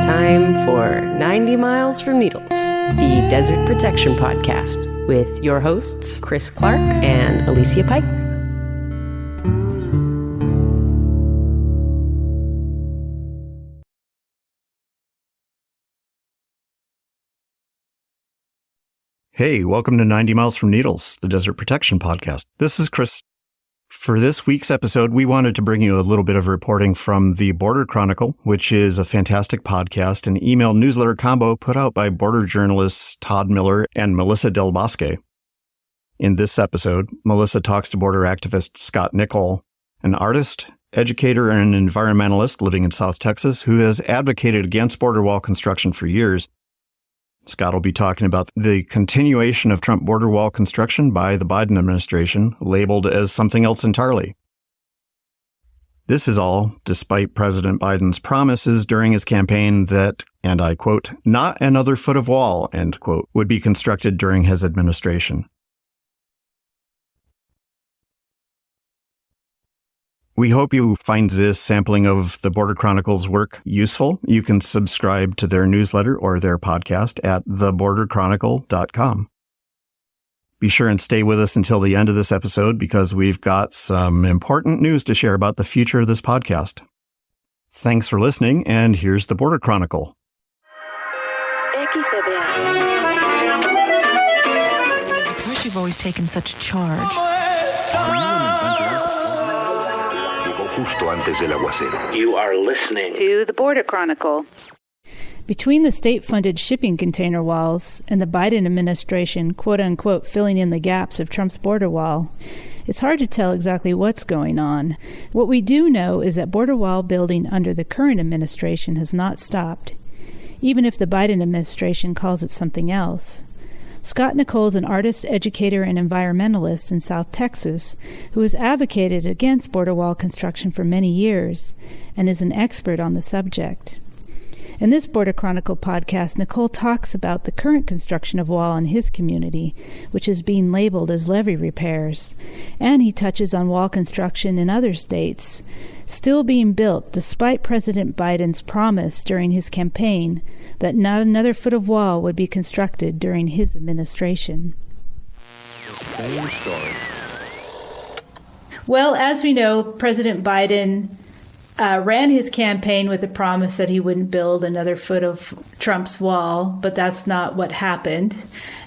time for 90 Miles from Needles, the Desert Protection Podcast, with your hosts, Chris Clark and Alicia Pike. Hey, welcome to 90 Miles from Needles, the Desert Protection Podcast. This is Chris. For this week's episode, we wanted to bring you a little bit of reporting from the Border Chronicle, which is a fantastic podcast and email newsletter combo put out by border journalists Todd Miller and Melissa Del Bosque. In this episode, Melissa talks to border activist Scott Nicole, an artist, educator, and environmentalist living in South Texas who has advocated against border wall construction for years. Scott will be talking about the continuation of Trump border wall construction by the Biden administration, labeled as something else entirely. This is all despite President Biden's promises during his campaign that, and I quote, "not another foot of wall," end quote, would be constructed during his administration. We hope you find this sampling of the Border Chronicle's work useful. You can subscribe to their newsletter or their podcast at theborderchronicle.com. Be sure and stay with us until the end of this episode because we've got some important news to share about the future of this podcast. Thanks for listening, and here's the Border Chronicle. Because you've always taken such charge. You are listening to the Border Chronicle. Between the state-funded shipping container walls and the Biden administration, quote-unquote, filling in the gaps of Trump's border wall, it's hard to tell exactly what's going on. What we do know is that border wall building under the current administration has not stopped, even if the Biden administration calls it something else. Scott Nicole is an artist, educator, and environmentalist in South Texas who has advocated against border wall construction for many years and is an expert on the subject. In this Border Chronicle podcast, Nicole talks about the current construction of wall in his community, which is being labeled as levee repairs, and he touches on wall construction in other states, still being built despite President Biden's promise during his campaign that not another foot of wall would be constructed during his administration. Well, as we know, President Biden ran his campaign with the promise that he wouldn't build another foot of Trump's wall, but that's not what happened.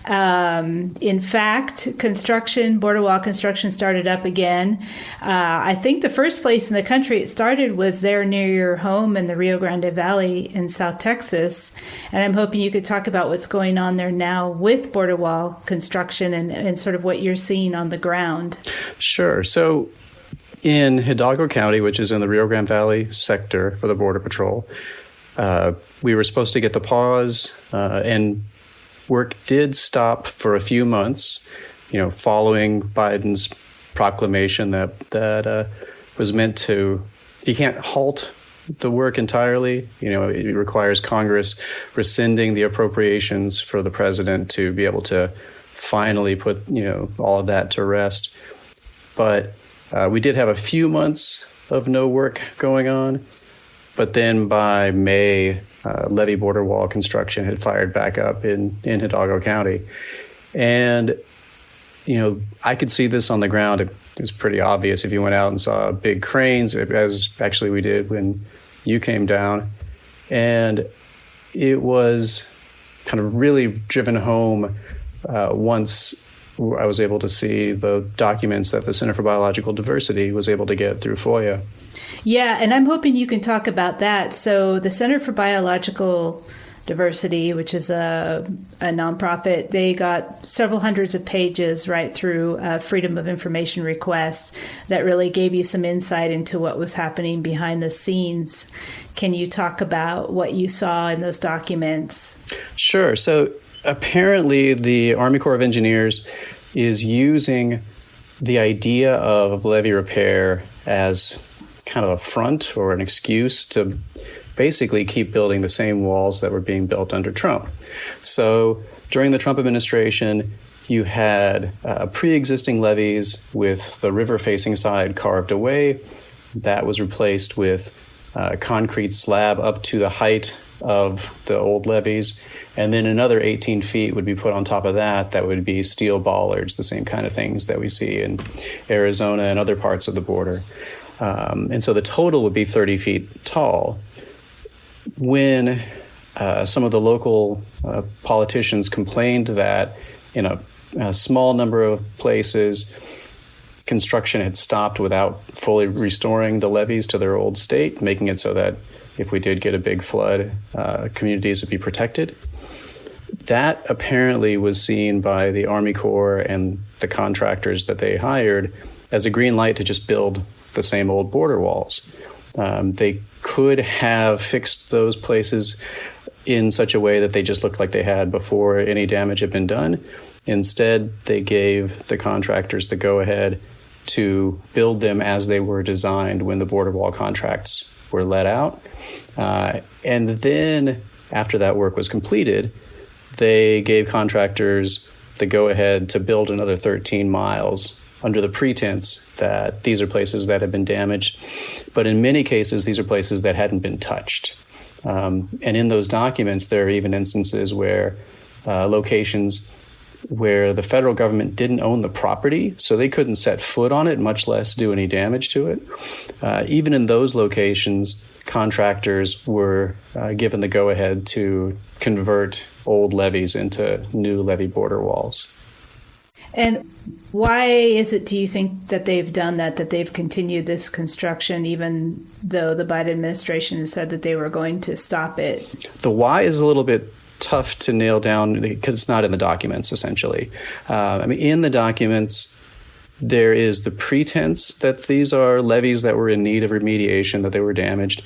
In fact, border wall construction started up again. I think the first place in the country it started was there near your home in the Rio Grande Valley in South Texas. And I'm hoping you could talk about what's going on there now with border wall construction and sort of what you're seeing on the ground. Sure. So in Hidalgo County, which is in the Rio Grande Valley sector for the Border Patrol, we were supposed to get the pause, and work did stop for a few months, following Biden's proclamation that was meant to, he can't halt the work entirely. It requires Congress rescinding the appropriations for the president to be able to finally put, all of that to rest. But we did have a few months of no work going on, but then by May, levee border wall construction had fired back up in Hidalgo County. And, I could see this on the ground. It was pretty obvious if you went out and saw big cranes, as actually we did when you came down. And it was kind of really driven home once I was able to see the documents that the Center for Biological Diversity was able to get through FOIA. Yeah, and I'm hoping you can talk about that. So the Center for Biological Diversity, which is a nonprofit, they got several hundreds of pages right through Freedom of Information requests that really gave you some insight into what was happening behind the scenes. Can you talk about what you saw in those documents? Sure. So apparently, the Army Corps of Engineers is using the idea of levee repair as kind of a front or an excuse to basically keep building the same walls that were being built under Trump. So during the Trump administration, you had pre-existing levees with the river-facing side carved away. That was replaced with a concrete slab up to the height of the old levees. And then another 18 feet would be put on top of that. That would be steel bollards, the same kind of things that we see in Arizona and other parts of the border. And so the total would be 30 feet tall. When some of the local politicians complained that in a small number of places, construction had stopped without fully restoring the levees to their old state, making it so that if we did get a big flood, communities would be protected. That apparently was seen by the Army Corps and the contractors that they hired as a green light to just build the same old border walls. They could have fixed those places in such a way that they just looked like they had before any damage had been done. Instead, they gave the contractors the go-ahead to build them as they were designed when the border wall contracts were let out. And then, after that work was completed, they gave contractors the go-ahead to build another 13 miles under the pretense that these are places that have been damaged. But in many cases, these are places that hadn't been touched. And in those documents, there are even instances where locations where the federal government didn't own the property, so they couldn't set foot on it, much less do any damage to it. Even in those locations, contractors were given the go-ahead to convert old levees into new levee border walls. And why is it, do you think, that they've done that they've continued this construction, even though the Biden administration has said that they were going to stop it? The why is a little bit tough to nail down because it's not in the documents, essentially. In the documents, there is the pretense that these are levees that were in need of remediation, that they were damaged.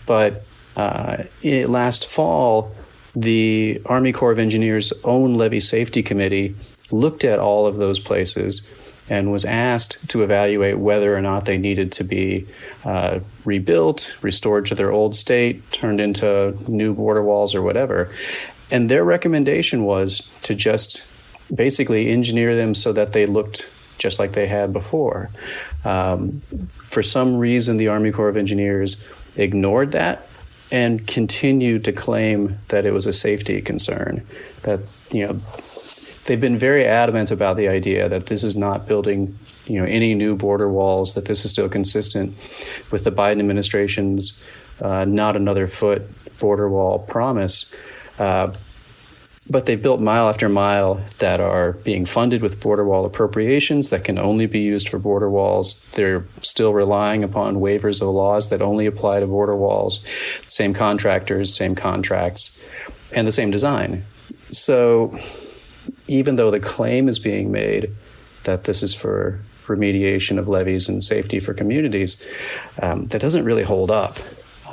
But last fall, the Army Corps of Engineers' own levee safety committee looked at all of those places and was asked to evaluate whether or not they needed to be rebuilt, restored to their old state, turned into new border walls or whatever. And their recommendation was to just basically engineer them so that they looked just like they had before. For some reason, the Army Corps of Engineers ignored that and continued to claim that it was a safety concern. That, they've been very adamant about the idea that this is not building, any new border walls, that this is still consistent with the Biden administration's not another foot border wall promise. But they've built mile after mile that are being funded with border wall appropriations that can only be used for border walls. They're still relying upon waivers of laws that only apply to border walls, same contractors, same contracts, and the same design. So even though the claim is being made that this is for remediation of levees and safety for communities, that doesn't really hold up.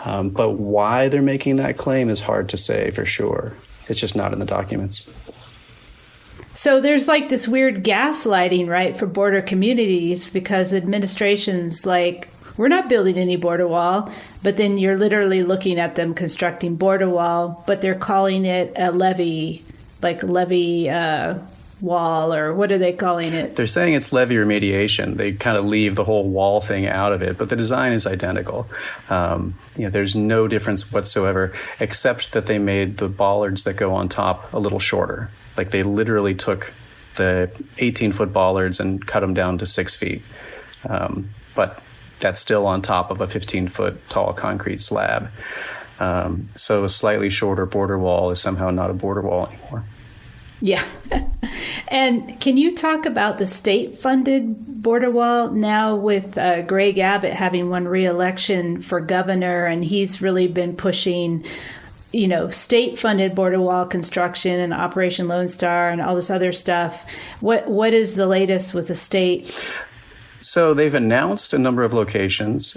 But why they're making that claim is hard to say for sure. It's just not in the documents. So there's this weird gaslighting, right, for border communities, because administrations we're not building any border wall, but then you're literally looking at them constructing border wall, but they're calling it a levee wall, or what are they calling it? They're saying it's levee remediation. They kind of leave the whole wall thing out of it, but the design is identical. There's no difference whatsoever, except that they made the bollards that go on top a little shorter. They literally took the 18-foot bollards and cut them down to 6 feet. But that's still on top of a 15-foot tall concrete slab. So a slightly shorter border wall is somehow not a border wall anymore. Yeah. And can you talk about the state-funded border wall now with Greg Abbott having won re-election for governor, and he's really been pushing, state-funded border wall construction and Operation Lone Star and all this other stuff. What is the latest with the state? So they've announced a number of locations.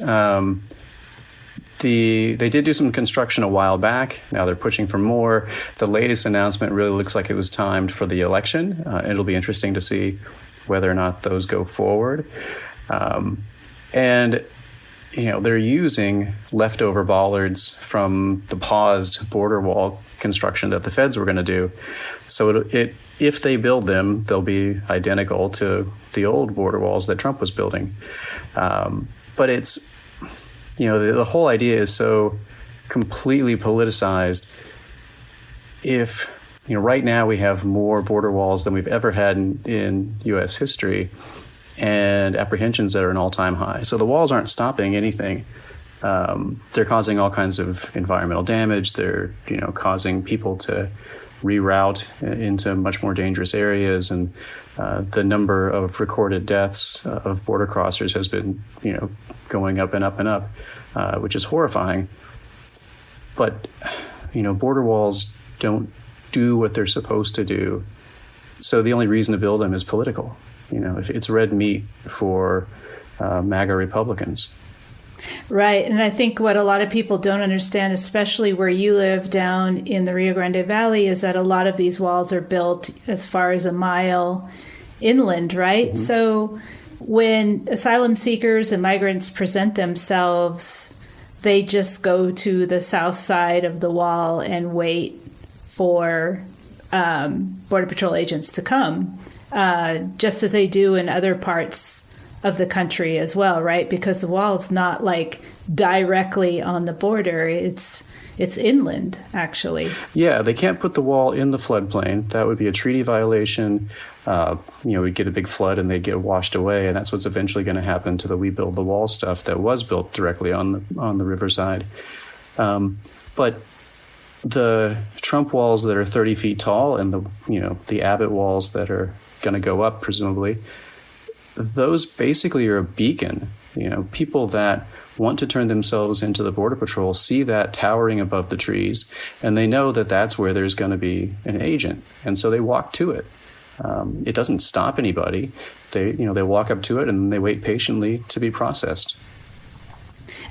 They did do some construction a while back. Now they're pushing for more. The latest announcement really looks like it was timed for the election. It'll be interesting to see whether or not those go forward. And they're using leftover bollards from the paused border wall construction that the feds were going to do. So if they build them, they'll be identical to the old border walls that Trump was building. But it's... the whole idea is so completely politicized. If, right now we have more border walls than we've ever had in U.S. history, and apprehensions that are an all-time high. So the walls aren't stopping anything. They're causing all kinds of environmental damage. They're, causing people to reroute into much more dangerous areas. And the number of recorded deaths of border crossers has been, going up and up and up, which is horrifying. But, border walls don't do what they're supposed to do. So the only reason to build them is political. If it's red meat for MAGA Republicans. Right. And I think what a lot of people don't understand, especially where you live down in the Rio Grande Valley, is that a lot of these walls are built as far as a mile inland, right? Mm-hmm. So when asylum seekers and migrants present themselves, they just go to the south side of the wall and wait for Border Patrol agents to come, just as they do in other parts of the country as well, right? Because the wall's not like directly on the border. It's inland, actually. Yeah, they can't put the wall in the floodplain. That would be a treaty violation. We'd get a big flood and they'd get washed away, and that's what's eventually going to happen to the We Build the Wall stuff that was built directly on the riverside. But the Trump walls that are 30 feet tall and the Abbott walls that are going to go up, presumably, those basically are a beacon. People that want to turn themselves into the Border Patrol see that towering above the trees, and they know that that's where there's going to be an agent, and so they walk to it. It doesn't stop anybody. They walk up to it and they wait patiently to be processed.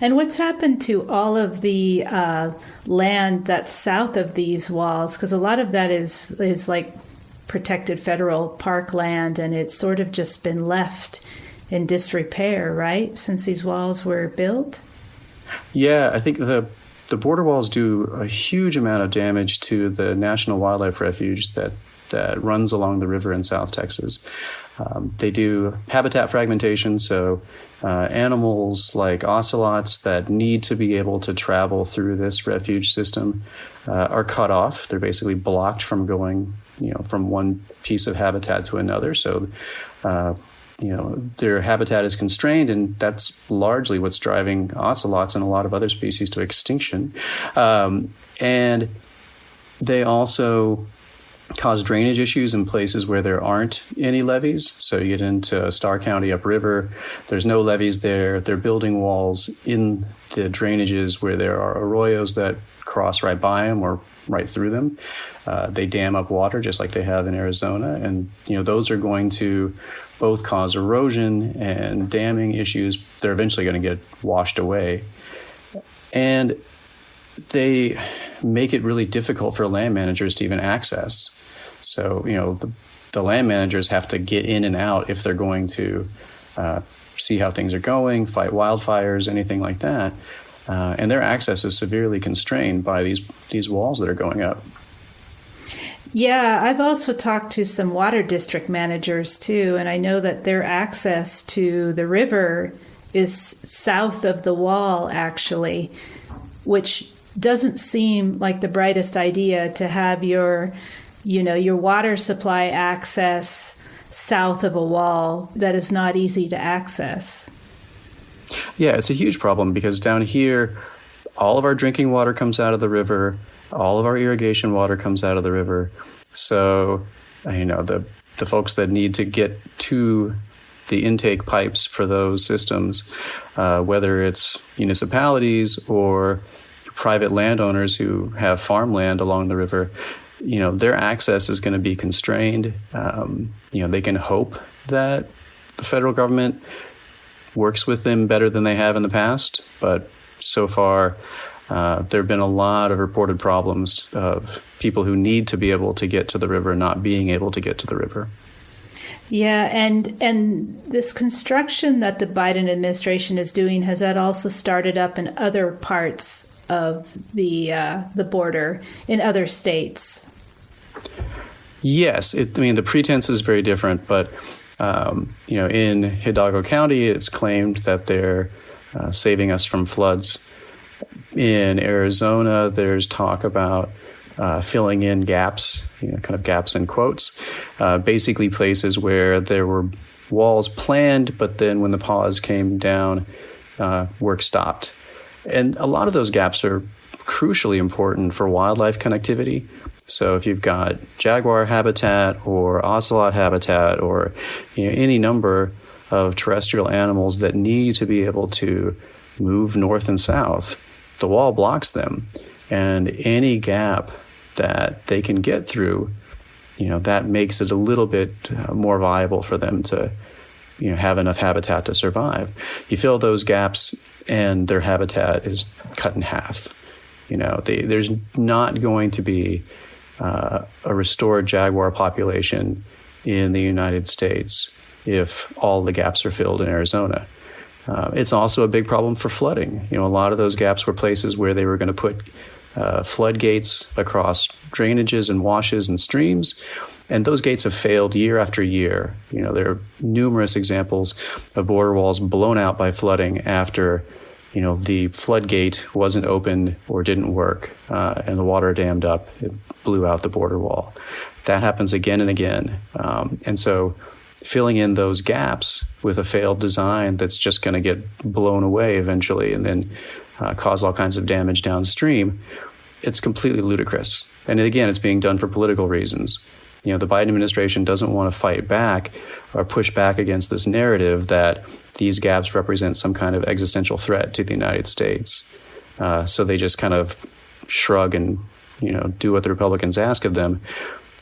And what's happened to all of the land that's south of these walls? Because a lot of that is like protected federal park land, and it's sort of just been left in disrepair, right, since these walls were built? Yeah, I think the border walls do a huge amount of damage to the National Wildlife Refuge that runs along the river in South Texas. They do habitat fragmentation, so animals like ocelots that need to be able to travel through this refuge system are cut off. They're basically blocked from going, from one piece of habitat to another. So, their habitat is constrained, and that's largely what's driving ocelots and a lot of other species to extinction. And they also cause drainage issues in places where there aren't any levees. So you get into Starr County upriver, there's no levees there. They're building walls in the drainages where there are arroyos that cross right by them or right through them. They dam up water just like they have in Arizona. And, those are going to both cause erosion and damming issues. They're eventually going to get washed away. And they make it really difficult for land managers to even access. So, the land managers have to get in and out if they're going to see how things are going, fight wildfires, anything like that. And their access is severely constrained by these walls that are going up. Yeah, I've also talked to some water district managers too, and I know that their access to the river is south of the wall, actually, which doesn't seem like the brightest idea to have your water supply access south of a wall that is not easy to access. Yeah, it's a huge problem because down here, all of our drinking water comes out of the river. All of our irrigation water comes out of the river. So, the folks that need to get to the intake pipes for those systems, whether it's municipalities or private landowners who have farmland along the river, their access is going to be constrained. They can hope that the federal government works with them better than they have in the past, but so far there have been a lot of reported problems of people who need to be able to get to the river not being able to get to the river. Yeah, and this construction that the Biden administration is doing, has that also started up in other parts of the border in other states? Yes, the pretense is very different, but in Hidalgo County, it's claimed that they're saving us from floods. In Arizona, there's talk about filling in gaps, kind of gaps in quotes, basically places where there were walls planned, but then when the pause came down, work stopped. And a lot of those gaps are crucially important for wildlife connectivity. So if you've got jaguar habitat or ocelot habitat or any number of terrestrial animals that need to be able to move north and south, the wall blocks them. And any gap that they can get through, that makes it a little bit more viable for them to have enough habitat to survive. You fill those gaps and their habitat is cut in half. There's not going to be a restored jaguar population in the United States if all the gaps are filled in Arizona. It's also a big problem for flooding. A lot of those gaps were places where they were going to put floodgates across drainages and washes and streams, and those gates have failed year after year. There are numerous examples of border walls blown out by flooding after the floodgate wasn't opened or didn't work, and the water dammed up. It blew out the border wall. That happens again and again. And so filling in those gaps with a failed design that's just going to get blown away eventually and then cause all kinds of damage downstream, it's completely ludicrous. And again, it's being done for political reasons. The Biden administration doesn't want to fight back or push back against this narrative that these gaps represent some kind of existential threat to the United States. So they just kind of shrug and, do what the Republicans ask of them,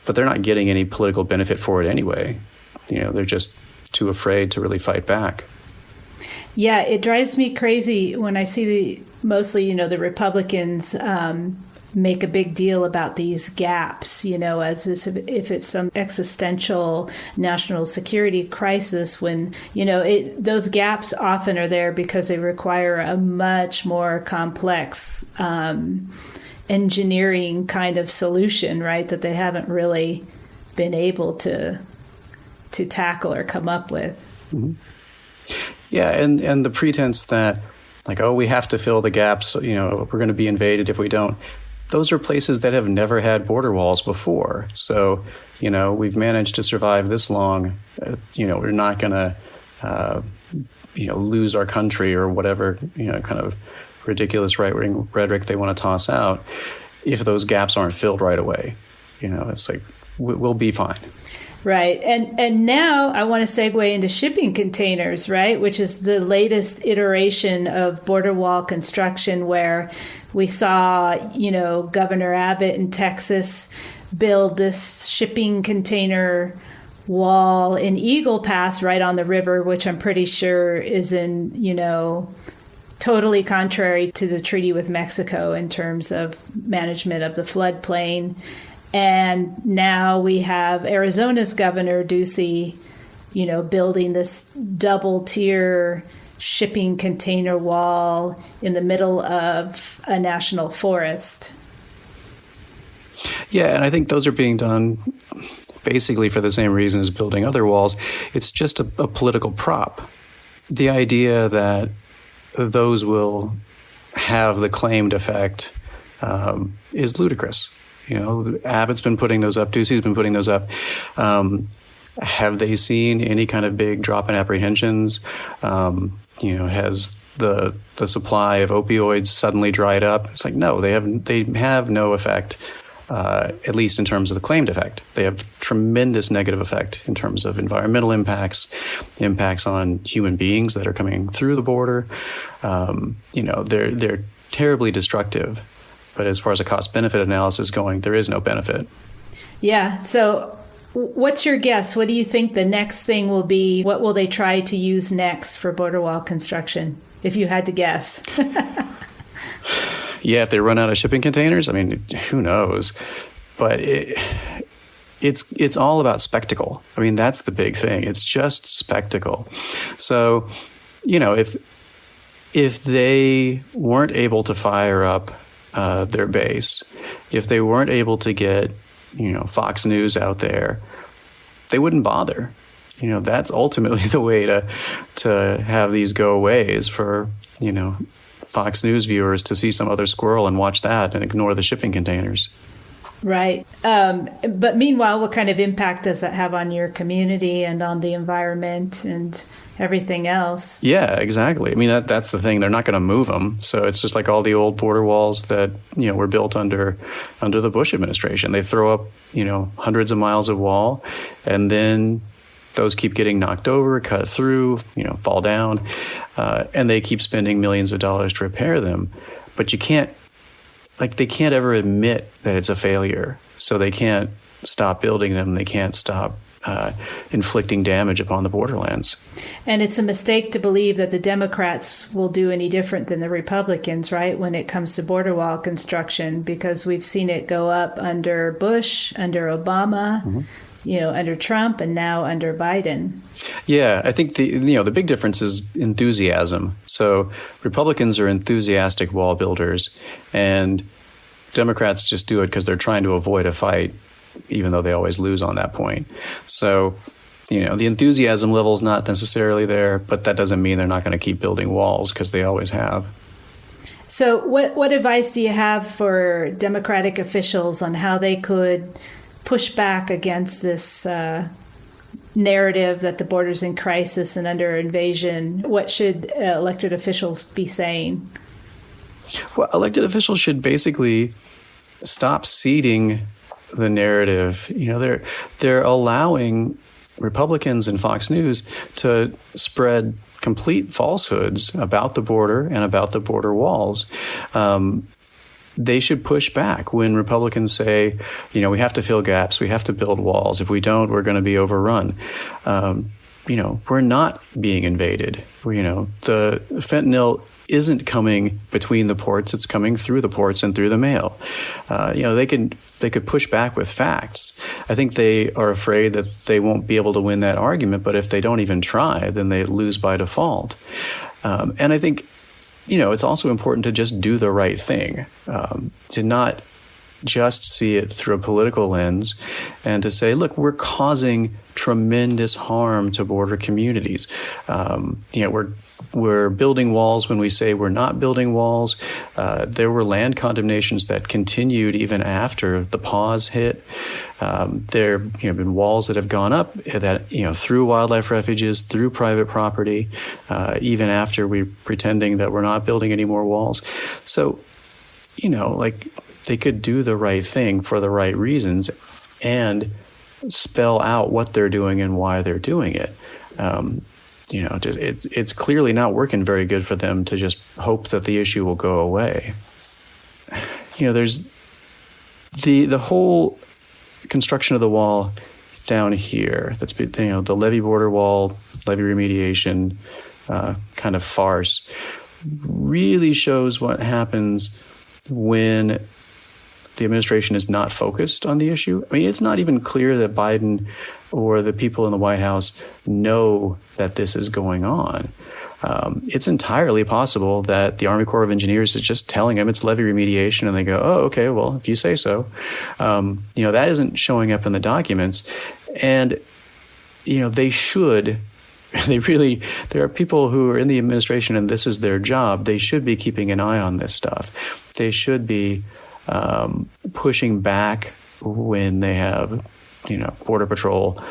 but they're not getting any political benefit for it anyway. They're just too afraid to really fight back. Yeah, it drives me crazy when I see mostly, the Republicans make a big deal about these gaps, as if it's some existential national security crisis when, those gaps often are there because they require a much more complex engineering kind of solution, right, that they haven't really been able to tackle or come up with. Mm-hmm. Yeah, and the pretense that, we have to fill the gaps, we're going to be invaded if we don't. Those are places that have never had border walls before. So, we've managed to survive this long. We're not going to, lose our country or whatever, kind of ridiculous right-wing rhetoric they want to toss out if those gaps aren't filled right away. It's like, we'll be fine. Right. And now I want to segue into shipping containers, right, which is the latest iteration of border wall construction where we saw, Governor Abbott in Texas build this shipping container wall in Eagle Pass right on the river, which I'm pretty sure is totally contrary to the treaty with Mexico in terms of management of the floodplain. And now we have Arizona's Governor Ducey, building this double-tier shipping container wall in the middle of a national forest. Yeah, and I think those are being done basically for the same reason as building other walls. It's just a political prop. The idea that those will have the claimed effect is ludicrous. Abbott's been putting those up. Ducey's been putting those up. Have they seen any kind of big drop in apprehensions? Has the supply of opioids suddenly dried up? It's like, no, they have no effect, at least in terms of the claimed effect. They have tremendous negative effect in terms of environmental impacts on human beings that are coming through the border. They're terribly destructive. But as far as a cost-benefit analysis going, there is no benefit. Yeah. So what's your guess? What do you think the next thing will be? What will they try to use next for border wall construction, if you had to guess? Yeah, if they run out of shipping containers, who knows? But it's all about spectacle. That's the big thing. It's just spectacle. So, if they weren't able to fire up their base, if they weren't able to get, Fox News out there, they wouldn't bother. That's ultimately the way to have these go away is for Fox News viewers to see some other squirrel and watch that and ignore the shipping containers. Right. But meanwhile, what kind of impact does that have on your community and on the environment and everything else? Yeah, exactly. I mean, that's the thing. They're not going to move them. So it's just like all the old border walls that, were built under the Bush administration. They throw up, hundreds of miles of wall, and then those keep getting knocked over, cut through, fall down, and they keep spending millions of dollars to repair them. But they can't ever admit that it's a failure. So they can't stop building them. They can't stop inflicting damage upon the borderlands. And it's a mistake to believe that the Democrats will do any different than the Republicans, right, when it comes to border wall construction, because we've seen it go up under Bush, under Obama, under Trump, and now under Biden. Yeah, I think the big difference is enthusiasm. So Republicans are enthusiastic wall builders, and Democrats just do it because they're trying to avoid a fight, even though they always lose on that point. So, the enthusiasm level is not necessarily there, but that doesn't mean they're not going to keep building walls, because they always have. So what advice do you have for Democratic officials on how they could push back against this narrative that the border's in crisis and under invasion? What should elected officials be saying? Well, elected officials should basically stop seeding the narrative. They're allowing Republicans and Fox News to spread complete falsehoods about the border and about the border walls. They should push back when Republicans say, we have to fill gaps, we have to build walls. If we don't, we're going to be overrun. We're not being invaded. The fentanyl isn't coming between the ports; it's coming through the ports and through the mail. They could push back with facts. I think they are afraid that they won't be able to win that argument. But if they don't even try, then they lose by default. And I think, it's also important to just do the right thing, to not just see it through a political lens, and to say, look, we're causing tremendous harm to border communities. We're building walls when we say we're not building walls. There were land condemnations that continued even after the pause hit. There have been walls that have gone up that through wildlife refuges, through private property, even after we're pretending that we're not building any more walls. So, they could do the right thing for the right reasons and spell out what they're doing and why they're doing it. It's clearly not working very good for them to just hope that the issue will go away. There's the whole construction of the wall down here. That's the levee border wall, levee remediation kind of farce really shows what happens when the administration is not focused on the issue. I mean, it's not even clear that Biden or the people in the White House know that this is going on. It's entirely possible that the Army Corps of Engineers is just telling them it's levee remediation, and they go, oh, okay, well, if you say so. That isn't showing up in the documents. And, they should. There are people who are in the administration, and this is their job. They should be keeping an eye on this stuff. They should be pushing back when they have, Border Patrol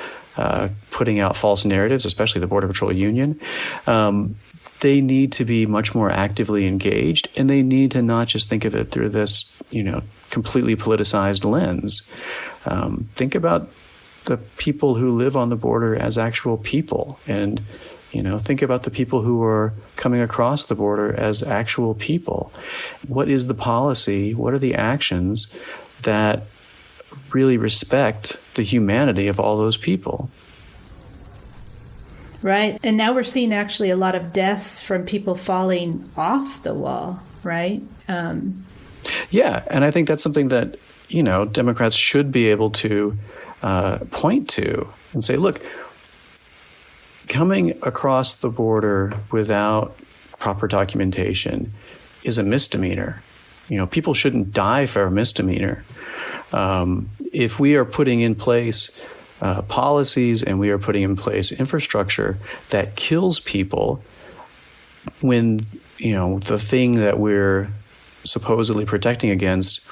putting out false narratives, especially the Border Patrol Union. They need to be much more actively engaged, and they need to not just think of it through this, completely politicized lens. Think about the people who live on the border as actual people, and think about the people who are coming across the border as actual people. What is the policy? What are the actions that really respect the humanity of all those people? Right. And now we're seeing actually a lot of deaths from people falling off the wall, right? Yeah. And I think that's something that, Democrats should be able to point to and say, look, coming across the border without proper documentation is a misdemeanor. People shouldn't die for a misdemeanor. If we are putting in place policies and we are putting in place infrastructure that kills people when the thing that we're supposedly protecting against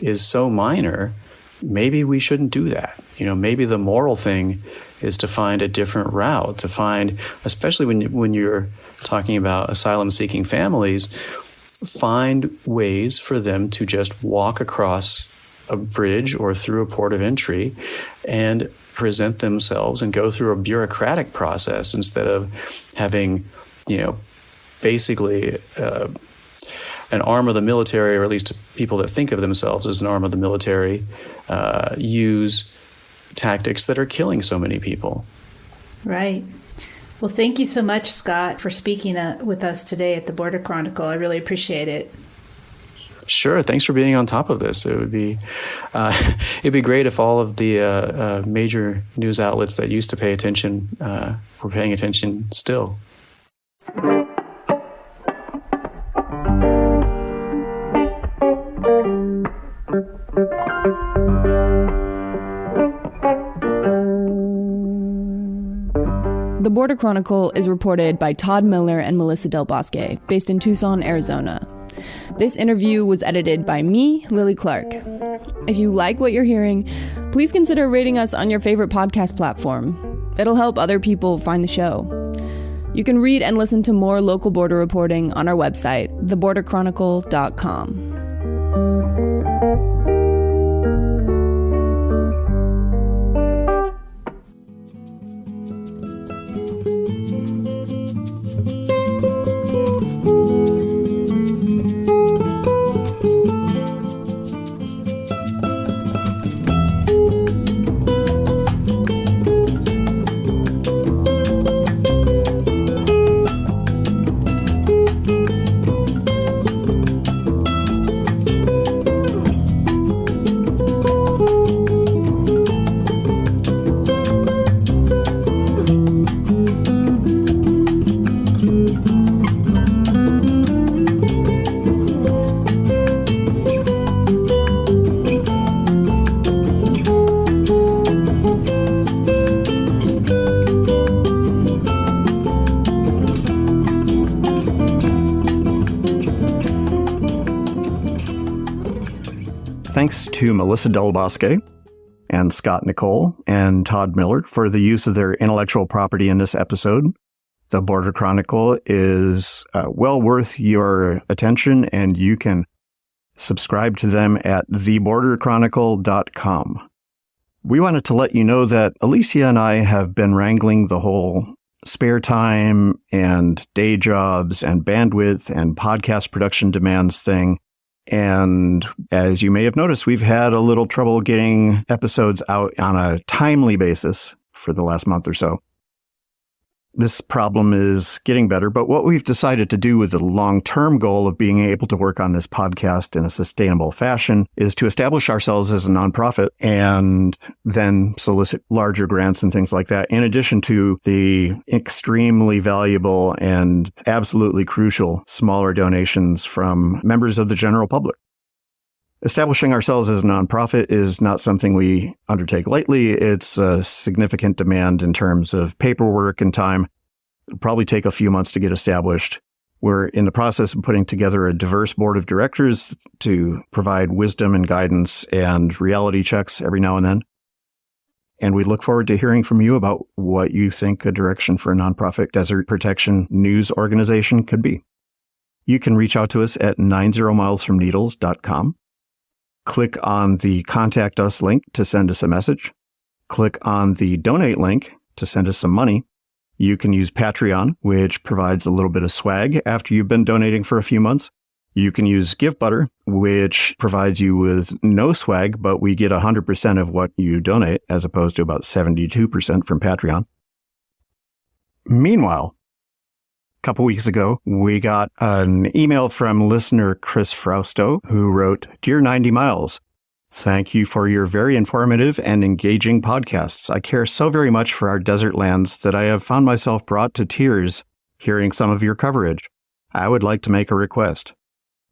is so minor, maybe we shouldn't do that. Maybe the moral thing is to find a different route, to find, especially when you're talking about asylum-seeking families, find ways for them to just walk across a bridge or through a port of entry and present themselves and go through a bureaucratic process instead of having, basically an arm of the military, or at least people that think of themselves as an arm of the military, use tactics that are killing so many people. Right. Well, thank you so much, Scott, for speaking with us today at the Border Chronicle. I really appreciate it. Sure. Thanks for being on top of this. It'd be great if all of the major news outlets that used to pay attention were paying attention still. The Border Chronicle is reported by Todd Miller and Melissa Del Bosque, based in Tucson, Arizona. This interview was edited by me, Lily Clark. If you like what you're hearing, please consider rating us on your favorite podcast platform. It'll help other people find the show. You can read and listen to more local border reporting on our website, theborderchronicle.com. Thanks to Melissa Del Bosque and Scott Nicole and Todd Miller for the use of their intellectual property in this episode. The Border Chronicle is well worth your attention, and you can subscribe to them at theborderchronicle.com. We wanted to let you know that Alicia and I have been wrangling the whole spare time and day jobs and bandwidth and podcast production demands thing. And as you may have noticed, we've had a little trouble getting episodes out on a timely basis for the last month or so. This problem is getting better, but what we've decided to do with the long-term goal of being able to work on this podcast in a sustainable fashion is to establish ourselves as a nonprofit and then solicit larger grants and things like that, in addition to the extremely valuable and absolutely crucial smaller donations from members of the general public. Establishing ourselves as a nonprofit is not something we undertake lightly. It's a significant demand in terms of paperwork and time. It'll probably take a few months to get established. We're in the process of putting together a diverse board of directors to provide wisdom and guidance and reality checks every now and then. And we look forward to hearing from you about what you think a direction for a nonprofit desert protection news organization could be. You can reach out to us at 90milesfromneedles.com. Click on the Contact Us link to send us a message. Click on the Donate link to send us some money. You can use Patreon, which provides a little bit of swag after you've been donating for a few months. You can use GiveButter, which provides you with no swag, but we get 100% of what you donate, as opposed to about 72% from Patreon. Meanwhile, a couple weeks ago, we got an email from listener Chris Frausto, who wrote, "Dear 90 Miles, thank you for your very informative and engaging podcasts. I care so very much for our desert lands that I have found myself brought to tears hearing some of your coverage. I would like to make a request.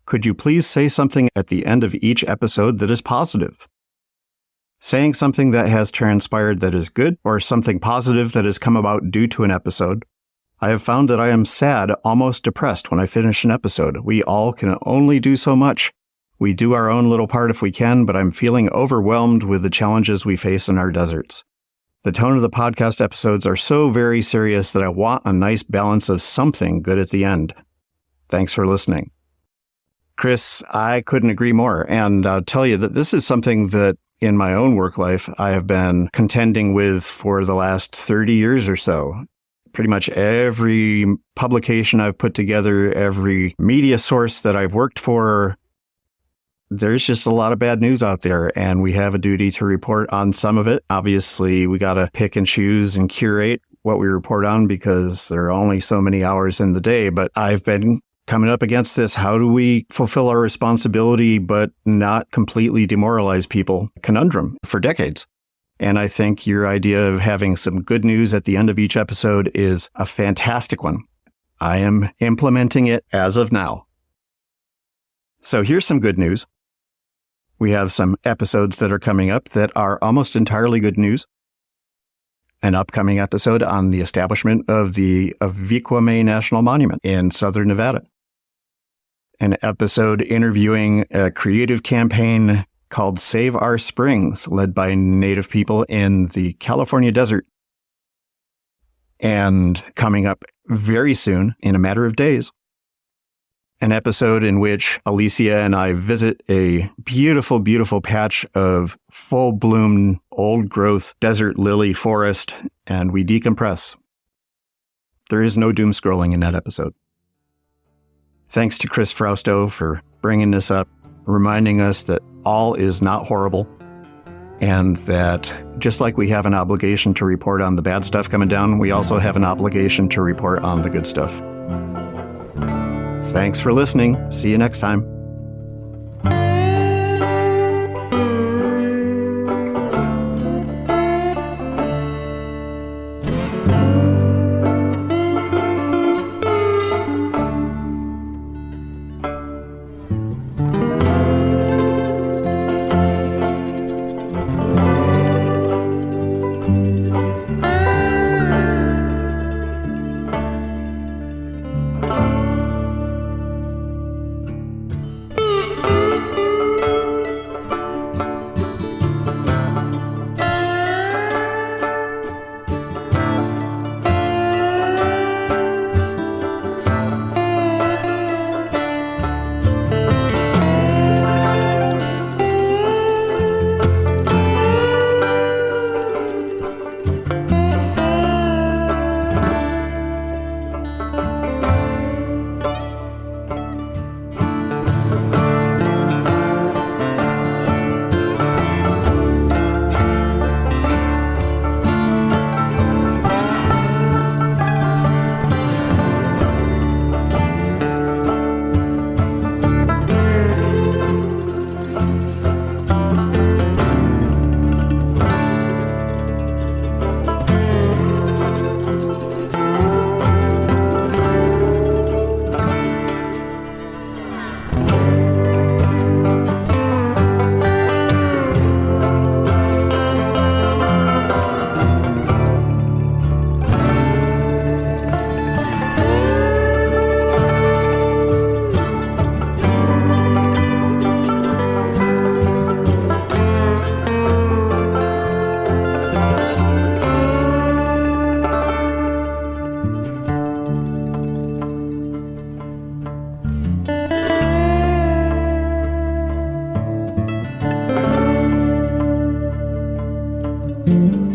Could you please say something at the end of each episode that is positive? Saying something that has transpired that is good, or something positive that has come about due to an episode. I have found that I am sad, almost depressed when I finish an episode. We all can only do so much. We do our own little part if we can, but I'm feeling overwhelmed with the challenges we face in our deserts. The tone of the podcast episodes are so very serious that I want a nice balance of something good at the end. Thanks for listening. Chris, I couldn't agree more. And I'll tell you that this is something that in my own work life I have been contending with for the last 30 years or so. Pretty much every publication I've put together, every media source that I've worked for, there's just a lot of bad news out there, and we have a duty to report on some of it. Obviously, we got to pick and choose and curate what we report on because there are only so many hours in the day. But I've been coming up against this. How do we fulfill our responsibility but not completely demoralize people? Conundrum for decades. And I think your idea of having some good news at the end of each episode is a fantastic one. I am implementing it as of now. So here's some good news. We have some episodes that are coming up that are almost entirely good news. An upcoming episode on the establishment of the Aviquame National Monument in southern Nevada. An episode interviewing a creative campaign called Save Our Springs, led by Native people in the California desert. And coming up very soon, in a matter of days, an episode in which Alicia and I visit a beautiful, beautiful patch of full-bloom, old-growth desert lily forest, and we decompress. There is no doom scrolling in that episode. Thanks to Chris Frausto for bringing this up, reminding us that all is not horrible, and that just like we have an obligation to report on the bad stuff coming down, we also have an obligation to report on the good stuff. Thanks for listening. See you next time. Mm-hmm.